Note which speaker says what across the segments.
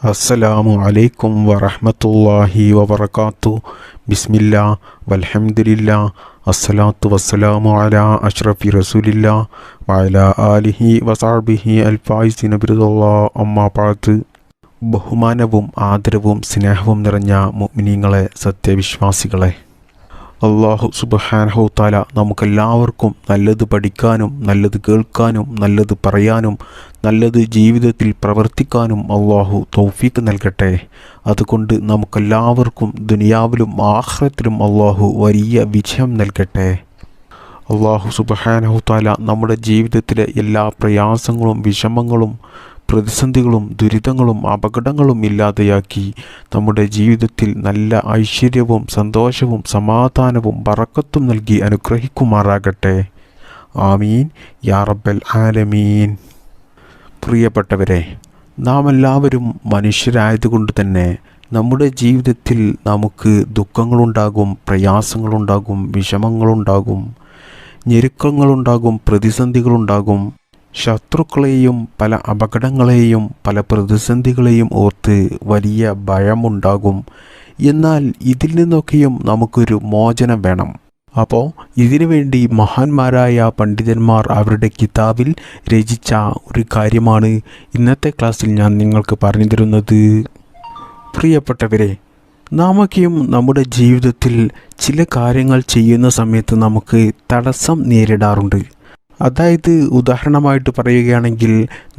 Speaker 1: അസ്സലാമു അലൈക്കും വറഹ്മത്തുള്ളാഹി വബറകാത്തു. ബിസ്മില്ലാ വൽഹംദുലില്ലാ അസ്സലാത്തു വസ്സലാമു അലാ അഷ്റഫി റസൂലില്ലാ വഅലാ ആലിഹി വസഹ്ബിഹി അൽഫായിസിന ബിറുദല്ലാഹ്. അമ്മാ ബഅദ്. ബഹുമാനവും ആദരവും സ്നേഹവും നിറഞ്ഞ മുഅ്മിനീങ്ങളെ, സത്യവിശ്വാസികളെ, അല്ലാഹു സുബ്ഹാനഹു തആല നമുക്കെല്ലാവർക്കും നല്ലത് പഠിക്കാനും നല്ലത് കേൾക്കാനും നല്ലത് പറയാനും നല്ലത് ജീവിതത്തിൽ പ്രവർത്തിക്കാനും അല്ലാഹു തൗഫീഖ് നൽകട്ടെ. അതുകൊണ്ട് നമുക്കെല്ലാവർക്കും ദുനിയാവിലും ആഖിറത്തിലും അല്ലാഹു വലിയ വിജയം നൽകട്ടെ. അല്ലാഹു സുബ്ഹാനഹു തആല നമ്മുടെ ജീവിതത്തിലെ എല്ലാ പ്രയാസങ്ങളും വിഷമങ്ങളും പ്രതിസന്ധികളും ദുരിതങ്ങളും അപകടങ്ങളും ഇല്ലാതെയാക്കി നമ്മുടെ ജീവിതത്തിൽ നല്ല ഐശ്വര്യവും സന്തോഷവും സമാധാനവും ബറക്കത്തും നൽകി അനുഗ്രഹിക്കുമാറാകട്ടെ. ആമീൻ യാ റബ്ബൽ ആലമീൻ. പ്രിയപ്പെട്ടവരെ, നാം എല്ലാവരും മനുഷ്യരായതുകൊണ്ട് തന്നെ നമ്മുടെ ജീവിതത്തിൽ നമുക്ക് ദുഃഖങ്ങളുണ്ടാകും, പ്രയാസങ്ങളുണ്ടാകും, വിഷമങ്ങളുണ്ടാകും, ഞെരുക്കങ്ങളുണ്ടാകും, പ്രതിസന്ധികളുണ്ടാകും. ശത്രുക്കളെയും പല അപകടങ്ങളെയും പല പ്രതിസന്ധികളെയും ഓർത്ത് വലിയ ഭയമുണ്ടാകും. എന്നാൽ ഇതിൽ നിന്നൊക്കെയും നമുക്കൊരു മോചനം വേണം. അപ്പോൾ ഇതിനു വേണ്ടി മഹാന്മാരായ പണ്ഡിതന്മാർ അവരുടെ കിതാബിൽ രചിച്ച ഒരു കാര്യമാണ് ഇന്നത്തെ ക്ലാസ്സിൽ ഞാൻ നിങ്ങൾക്ക് പറഞ്ഞു തരുന്നത്. പ്രിയപ്പെട്ടവരെ, നാമൊക്കെയും നമ്മുടെ ജീവിതത്തിൽ ചില കാര്യങ്ങൾ ചെയ്യുന്ന സമയത്ത് നമുക്ക് തടസ്സം നേരിടാറുണ്ട്. അതായത് ഉദാഹരണമായിട്ട് പറയുകയാണെങ്കിൽ,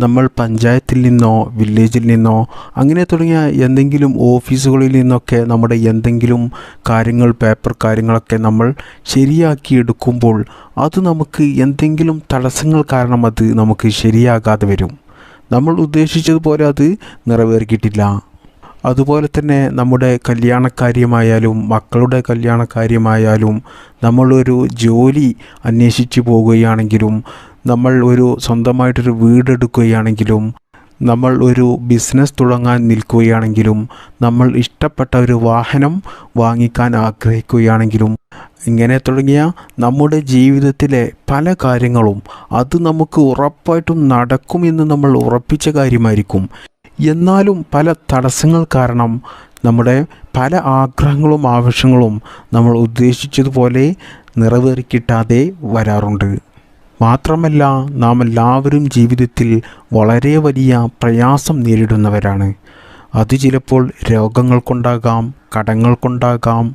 Speaker 1: നമ്മൾ പഞ്ചായത്തിൽ നിന്നോ വില്ലേജിൽ നിന്നോ അങ്ങനെ തുടങ്ങിയ എന്തെങ്കിലും ഓഫീസുകളിൽ നിന്നൊക്കെ നമ്മുടെ എന്തെങ്കിലും കാര്യങ്ങൾ, പേപ്പർ കാര്യങ്ങളൊക്കെ നമ്മൾ ശരിയാക്കിയെടുക്കുമ്പോൾ അത് നമുക്ക് എന്തെങ്കിലും തടസ്സങ്ങൾ കാരണം അത് നമുക്ക് ശരിയാകാതെ വരും. നമ്മൾ ഉദ്ദേശിച്ചതുപോലെ അത് നിറവേറിക്കിട്ടില്ല. അതുപോലെ തന്നെ നമ്മുടെ കല്യാണക്കാര്യമായാലും മക്കളുടെ കല്യാണക്കാര്യമായാലും നമ്മളൊരു ജോലി അന്വേഷിച്ച് പോവുകയാണെങ്കിലും, നമ്മൾ ഒരു സ്വന്തമായിട്ടൊരു വീടെടുക്കുകയാണെങ്കിലും, നമ്മൾ ഒരു ബിസിനസ് തുടങ്ങാൻ നിൽക്കുകയാണെങ്കിലും, നമ്മൾ ഇഷ്ടപ്പെട്ട ഒരു വാഹനം വാങ്ങിക്കാൻ ആഗ്രഹിക്കുകയാണെങ്കിലും, ഇങ്ങനെ തുടങ്ങിയ നമ്മുടെ ജീവിതത്തിലെ പല കാര്യങ്ങളും അത് നമുക്ക് ഉറപ്പായിട്ടും നടക്കുമെന്ന് നമ്മൾ ഉറപ്പിച്ച കാര്യമായിരിക്കും. എന്നാലും പല തടസ്സങ്ങൾ കാരണം നമ്മുടെ പല ആഗ്രഹങ്ങളും ആവശ്യങ്ങളും നമ്മൾ ഉദ്ദേശിച്ചതുപോലെ നിറവേറിക്കിട്ടാതെ വരാറുണ്ട്. മാത്രമല്ല, നാം എല്ലാവരും ജീവിതത്തിൽ വളരെ വലിയ പ്രയാസം നേരിടുന്നവരാണ്. അത് ചിലപ്പോൾ രോഗങ്ങൾ കൊണ്ടാകാം, കടങ്ങൾ കൊണ്ടാകാം,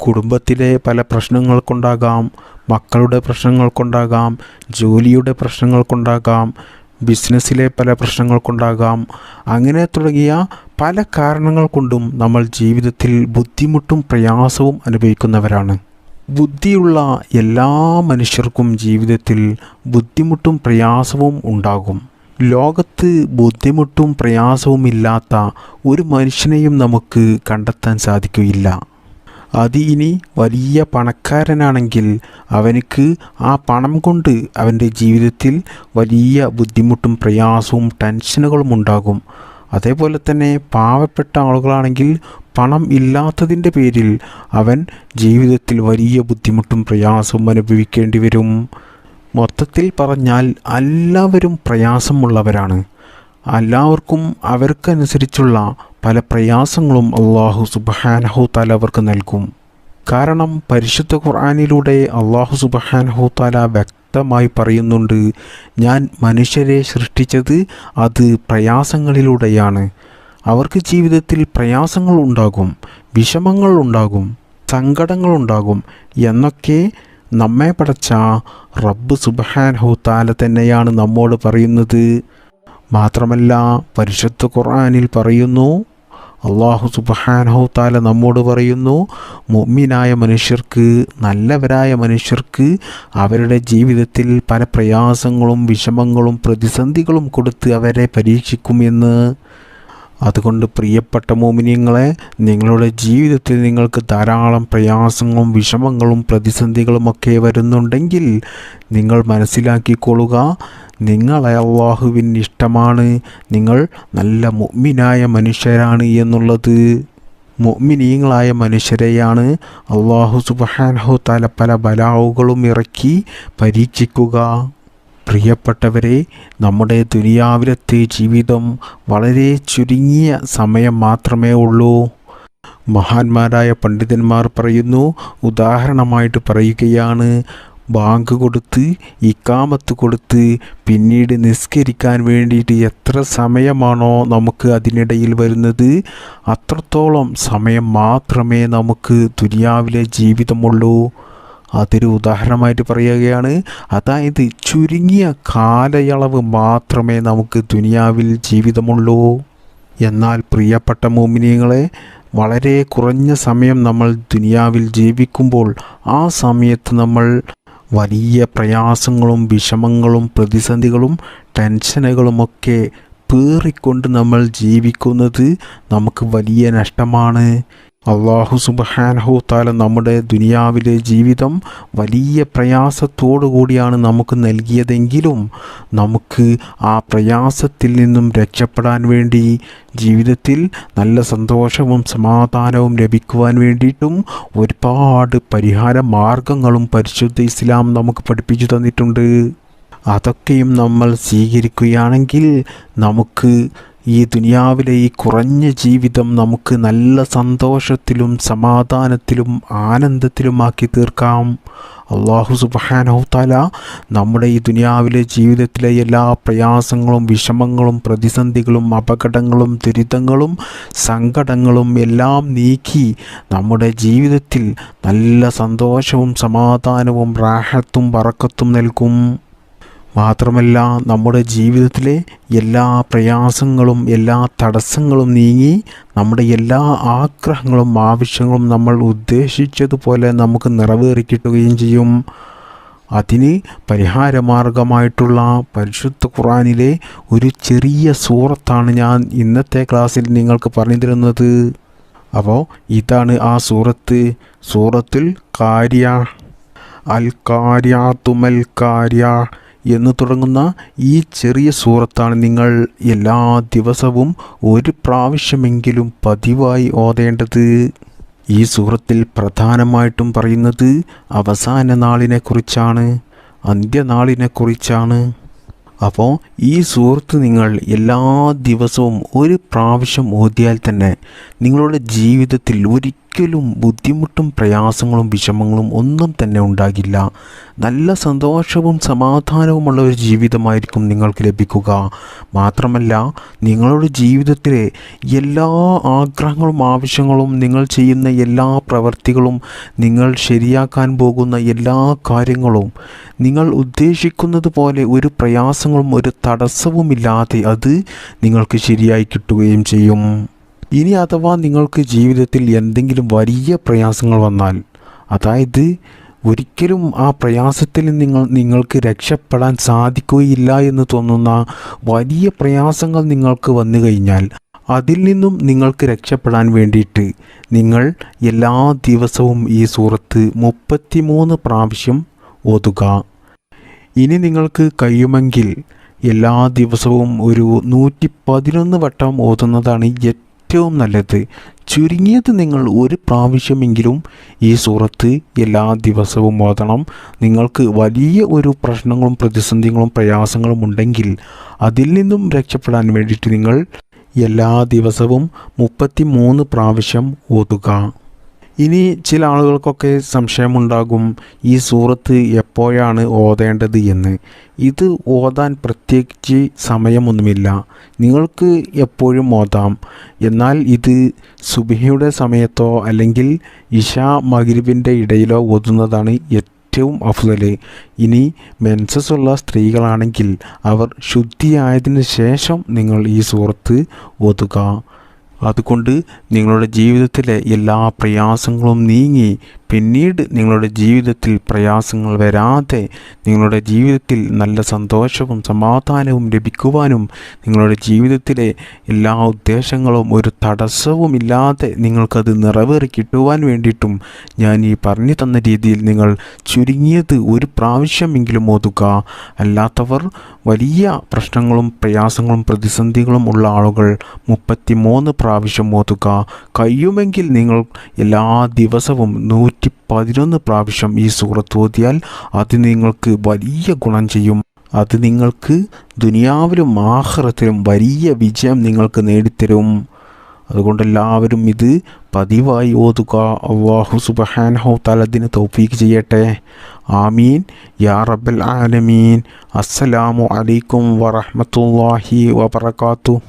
Speaker 1: കുടുംബത്തിലെ പല പ്രശ്നങ്ങൾ കൊണ്ടാകാം, മക്കളുടെ പ്രശ്നങ്ങൾ കൊണ്ടാകാം, ജോലിയുടെ പ്രശ്നങ്ങൾ കൊണ്ടാകാം, ബിസിനസ്സിലെ പല പ്രശ്നങ്ങൾ കൊണ്ടാകാം. അങ്ങനെ തുടങ്ങിയ പല കാരണങ്ങൾ കൊണ്ടും നമ്മൾ ജീവിതത്തിൽ ബുദ്ധിമുട്ടും പ്രയാസവും അനുഭവിക്കുന്നവരാണ്. ബുദ്ധിയുള്ള എല്ലാ മനുഷ്യർക്കും ജീവിതത്തിൽ ബുദ്ധിമുട്ടും പ്രയാസവും ഉണ്ടാകും. ലോകത്ത് ബുദ്ധിമുട്ടും പ്രയാസവും ഇല്ലാത്ത ഒരു മനുഷ്യനെയും നമുക്ക് കണ്ടെത്താൻ സാധിക്കുകയില്ല. അത് ഇനി വലിയ പണക്കാരനാണെങ്കിൽ അവനക്ക് ആ പണം കൊണ്ട് അവൻ്റെ ജീവിതത്തിൽ വലിയ ബുദ്ധിമുട്ടും പ്രയാസവും ടെൻഷനുകളും ഉണ്ടാകും. അതേപോലെ തന്നെ പാവപ്പെട്ട ആളുകളാണെങ്കിൽ പണം ഇല്ലാത്തതിൻ്റെ പേരിൽ അവൻ ജീവിതത്തിൽ വലിയ ബുദ്ധിമുട്ടും പ്രയാസവും അനുഭവിക്കേണ്ടി വരും. മൊത്തത്തിൽ പറഞ്ഞാൽ എല്ലാവരും പ്രയാസമുള്ളവരാണ്. എല്ലാവർക്കും അവർക്കനുസരിച്ചുള്ള പല പ്രയാസങ്ങളും അല്ലാഹു സുബ്ഹാനഹു തആല അവർക്ക് നൽകും. കാരണം പരിശുദ്ധ ഖുർആനിലൂടെ അല്ലാഹു സുബ്ഹാനഹു തആല വ്യക്തമായി പറയുന്നുണ്ട്, ഞാൻ മനുഷ്യരെ സൃഷ്ടിച്ചത് അത് പ്രയാസങ്ങളിലൂടെയാണ്. അവർക്ക് ജീവിതത്തിൽ പ്രയാസങ്ങൾ ഉണ്ടാകും, വിഷമങ്ങൾ ഉണ്ടാകും, സങ്കടങ്ങളുണ്ടാകും എന്നൊക്കെ നമ്മെ പടച്ച റബ്ബ് സുബ്ഹാനഹു തആല തന്നെയാണ് നമ്മോട് പറയുന്നത്. മാത്രമല്ല, പരിശുദ്ധ ഖുർആനിൽ പറയുന്നു, അല്ലാഹു സുബ്ഹാനഹു തആല നമ്മോട് പറയുന്നു, മുഅ്മിനായ മനുഷ്യർക്ക്, നല്ലവരായ മനുഷ്യർക്ക് അവരുടെ ജീവിതത്തിൽ പല പ്രയാസങ്ങളും വിഷമങ്ങളും പ്രതിസന്ധികളും കൊടുത്ത് അവരെ പരീക്ഷിക്കുമെന്ന്. അതുകൊണ്ട് പ്രിയപ്പെട്ട മുഅ്മിനീങ്ങളെ, നിങ്ങളുടെ ജീവിതത്തിൽ നിങ്ങൾക്ക് ധാരാളം പ്രയാസങ്ങളും വിഷമങ്ങളും പ്രതിസന്ധികളുമൊക്കെ വരുന്നുണ്ടെങ്കിൽ നിങ്ങൾ മനസ്സിലാക്കിക്കൊള്ളുക, നിങ്ങളെ അല്ലാഹുവിന് ഇഷ്ടമാണ്, നിങ്ങൾ നല്ല മുഅ്മിനായ മനുഷ്യരാണ് എന്നുള്ളത്. മുഅ്മിനീങ്ങളായ മനുഷ്യരെയാണ് അല്ലാഹു സുബ്ഹാനഹു തആല പല ബലാവുകളും ഇറക്കി പരീക്ഷിക്കുക. പ്രിയപ്പെട്ടവരെ, നമ്മുടെ ദുനിയാവിലത്തെ ജീവിതം വളരെ ചുരുങ്ങിയ സമയം മാത്രമേ ഉള്ളൂ. മഹാന്മാരായ പണ്ഡിതന്മാർ പറയുന്നു, ഉദാഹരണമായിട്ട് പറയുകയാണ്, ബാങ്ക് കൊടുത്ത് ഇക്കാമത്ത് കൊടുത്ത് പിന്നീട് നിസ്കരിക്കാൻ വേണ്ടിയിട്ട് എത്ര സമയമാണോ നമുക്ക് അതിനിടയിൽ വരുന്നത്, അത്രത്തോളം സമയം മാത്രമേ നമുക്ക് ദുനിയാവിലെ ജീവിതമുള്ളൂ. അതൊരു ഉദാഹരണമായിട്ട് പറയുകയാണ്. അതായത് ചുരുങ്ങിയ കാലയളവ് മാത്രമേ നമുക്ക് ദുനിയാവിൽ ജീവിതമുള്ളൂ. എന്നാൽ പ്രിയപ്പെട്ട മുഅ്മിനീങ്ങളെ, വളരെ കുറഞ്ഞ സമയം നമ്മൾ ദുനിയാവിൽ ജീവിക്കുമ്പോൾ ആ സമയത്ത് നമ്മൾ വലിയ പ്രയാസങ്ങളും വിഷമങ്ങളും പ്രതിസന്ധികളും ടെൻഷനുകളുമൊക്കെ പേറിക്കൊണ്ട് നമ്മൾ ജീവിക്കുന്നത് നമുക്ക് വലിയ നഷ്ടമാണ്. അല്ലാഹു സുബ്ഹാനഹു തആല നമ്മുടെ ദുനിയാവിലെ ജീവിതം വലിയ പ്രയാസത്തോടു കൂടിയാണ് നമുക്ക് നൽകിയതെങ്കിലും നമുക്ക് ആ പ്രയാസത്തിൽ നിന്നും രക്ഷപ്പെടാൻ വേണ്ടി ജീവിതത്തിൽ നല്ല സന്തോഷവും സമാധാനവും ലഭിക്കുവാൻ വേണ്ടിയിട്ടും ഒരുപാട് പരിഹാര മാർഗങ്ങളും പരിശുദ്ധ ഇസ്ലാം നമുക്ക് പഠിപ്പിച്ചു തന്നിട്ടുണ്ട്. അതൊക്കെയും നമ്മൾ സ്വീകരിക്കുകയാണെങ്കിൽ നമുക്ക് ഈ ദുനിയാവിലെ ഈ കുറഞ്ഞ ജീവിതം നമുക്ക് നല്ല സന്തോഷത്തിലും സമാധാനത്തിലും ആനന്ദത്തിലുമാക്കി തീർക്കാം. അല്ലാഹു സുബ്ഹാനഹു തആല നമ്മുടെ ഈ ദുനിയാവിലെ ജീവിതത്തിലെ എല്ലാ പ്രയാസങ്ങളും വിഷമങ്ങളും പ്രതിസന്ധികളും അപകടങ്ങളും ദുരിതങ്ങളും സങ്കടങ്ങളും എല്ലാം നീക്കി നമ്മുടെ ജീവിതത്തിൽ നല്ല സന്തോഷവും സമാധാനവും റാഹത്തും ബറക്കത്തും നൽകും. മാത്രമല്ല, നമ്മുടെ ജീവിതത്തിലെ എല്ലാ പ്രയാസങ്ങളും എല്ലാ തടസ്സങ്ങളും നീങ്ങി നമ്മുടെ എല്ലാ ആഗ്രഹങ്ങളും ആവശ്യങ്ങളും നമ്മൾ ഉദ്ദേശിച്ചതുപോലെ നമുക്ക് നിറവേറിക്കിട്ടുകയും ചെയ്യും. അതിന് പരിഹാരമാർഗമായിട്ടുള്ള പരിശുദ്ധ ഖുർആനിലെ ഒരു ചെറിയ സൂറത്താണ് ഞാൻ ഇന്നത്തെ ക്ലാസ്സിൽ നിങ്ങൾക്ക് പറഞ്ഞു തരുന്നത്. അപ്പോൾ ഇതാണ് ആ സൂറത്തുൽ ഖാരിയ. അൽ ഖാരിഅതു മൽ ഖാരിയ എന്ന് തുടങ്ങുന്ന ഈ ചെറിയ സൂറത്താണ് നിങ്ങൾ എല്ലാ ദിവസവും ഒരു പ്രാവശ്യമെങ്കിലും പതിവായി ഓതേണ്ടത്. ഈ സൂറത്തിൽ പ്രധാനമായിട്ടും പറയുന്നത് അവസാന നാളിനെക്കുറിച്ചാണ്, അന്ത്യനാളിനെക്കുറിച്ചാണ്. അപ്പോൾ ഈ സൂറത്ത് നിങ്ങൾ എല്ലാ ദിവസവും ഒരു പ്രാവശ്യം ഓതിയാൽ തന്നെ നിങ്ങളുടെ ജീവിതത്തിൽ ഒരിക്കലും ബുദ്ധിമുട്ടും പ്രയാസങ്ങളും വിഷമങ്ങളും ഒന്നും തന്നെ ഉണ്ടാകില്ല. നല്ല സന്തോഷവും സമാധാനവുമുള്ള ഒരു ജീവിതമായിരിക്കും നിങ്ങൾക്ക് ലഭിക്കുക. മാത്രമല്ല, നിങ്ങളുടെ ജീവിതത്തിലെ എല്ലാ ആഗ്രഹങ്ങളും ആവശ്യങ്ങളും നിങ്ങൾ ചെയ്യുന്ന എല്ലാ പ്രവൃത്തികളും നിങ്ങൾ ശരിയാക്കാൻ പോകുന്ന എല്ലാ കാര്യങ്ങളും നിങ്ങൾ ഉദ്ദേശിക്കുന്നത് പോലെ ഒരു പ്രയാസങ്ങളും ഒരു തടസ്സവുമില്ലാതെ അത് നിങ്ങൾക്ക് ശരിയായി കിട്ടുകയും ചെയ്യും. ഇനി അഥവാ നിങ്ങൾക്ക് ജീവിതത്തിൽ എന്തെങ്കിലും വലിയ പ്രയാസങ്ങൾ വന്നാൽ, അതായത് ഒരിക്കലും ആ പ്രയാസത്തിൽ നിങ്ങൾക്ക് രക്ഷപ്പെടാൻ സാധിക്കുകയില്ല എന്ന് തോന്നുന്ന വലിയ പ്രയാസങ്ങൾ നിങ്ങൾക്ക് വന്നു കഴിഞ്ഞാൽ അതിൽ നിന്നും നിങ്ങൾക്ക് രക്ഷപ്പെടാൻ വേണ്ടിയിട്ട് നിങ്ങൾ എല്ലാ ദിവസവും ഈ സൂറത്ത് 33 പ്രാവശ്യം ഓതുക. ഇനി നിങ്ങൾക്ക് കഴിയുമെങ്കിൽ എല്ലാ ദിവസവും ഒരു 111 വട്ടം ഓതുന്നതാണ് ഏറ്റവും നല്ലത്. ചുരുങ്ങിയത് നിങ്ങൾ ഒരു പ്രാവശ്യമെങ്കിലും ഈ സൂറത്ത് എല്ലാ ദിവസവും ഓതണം. നിങ്ങൾക്ക് വലിയ ഒരു പ്രശ്നങ്ങളും പ്രതിസന്ധികളും പ്രയാസങ്ങളും ഉണ്ടെങ്കിൽ അതിൽ നിന്നും രക്ഷപ്പെടാൻ വേണ്ടിയിട്ട് നിങ്ങൾ എല്ലാ ദിവസവും 33 പ്രാവശ്യം ഓതുക. ഇനി ചില ആളുകൾക്കൊക്കെ സംശയമുണ്ടാകും, ഈ സൂറത്ത് എപ്പോഴാണ് ഓതേണ്ടത് എന്ന്. ഇത് ഓതാൻ പ്രത്യേകിച്ച് സമയമൊന്നുമില്ല, നിങ്ങൾക്ക് എപ്പോഴും ഓതാം. എന്നാൽ ഇത് സുബ്ഹിയുടെ സമയത്തോ അല്ലെങ്കിൽ ഇശാ മഗ്രിബിൻ്റെ ഇടയിലോ ഓതുന്നതാണ് ഏറ്റവും അഫ്ളൽ. ഇനി മെൻസസ് ഉള്ള സ്ത്രീകളാണെങ്കിൽ അവർ ശുദ്ധിയായതിനു ശേഷം നിങ്ങൾ ഈ സൂറത്ത് ഓതുക. അതുകൊണ്ട് നിങ്ങളുടെ ജീവിതത്തിലെ എല്ലാ പ്രയാസങ്ങളും നീങ്ങി പിന്നീട് നിങ്ങളുടെ ജീവിതത്തിൽ പ്രയാസങ്ങൾ വരാതെ നിങ്ങളുടെ ജീവിതത്തിൽ നല്ല സന്തോഷവും സമാധാനവും ലഭിക്കുവാനും നിങ്ങളുടെ ജീവിതത്തിലെ എല്ലാ ഉദ്ദേശങ്ങളും ഒരു തടസ്സവുമില്ലാതെ നിങ്ങൾക്കത് നിറവേറി കിട്ടുവാൻ വേണ്ടിയിട്ടും ഞാൻ ഈ പറഞ്ഞു തന്ന രീതിയിൽ നിങ്ങൾ ചുരുങ്ങിയത് ഒരു പ്രാവശ്യമെങ്കിലും ഓതുക. അല്ലാത്തവർ വലിയ പ്രശ്നങ്ങളും പ്രയാസങ്ങളും പ്രതിസന്ധികളും ഉള്ള ആളുകൾ 33 പ്രാവശ്യം ഓതുക. കഴിയുമെങ്കിൽ നിങ്ങൾ എല്ലാ ദിവസവും 111 പ്രാവശ്യം ഈ സൂറത്ത് ഓതിയാൽ അത് നിങ്ങൾക്ക് വലിയ ഗുണം ചെയ്യും. അത് നിങ്ങൾക്ക് ദുനിയാവിലും ആഖിറത്തിലും വലിയ വിജയം നിങ്ങൾക്ക് നേടിത്തരും. അതുകൊണ്ട് എല്ലാവരും ഇത് പതിവായി ഓതുക. അല്ലാഹു സുബ്ഹാനഹു തആല അതിന് തൗഫീഖ് ചെയ്യട്ടെ. ആമീൻ യാ റബ്ബൽ ആലമീൻ. അസ്സലാമു അലൈക്കും വറഹ്മത്തുള്ളാഹി വബറകാതുഹു.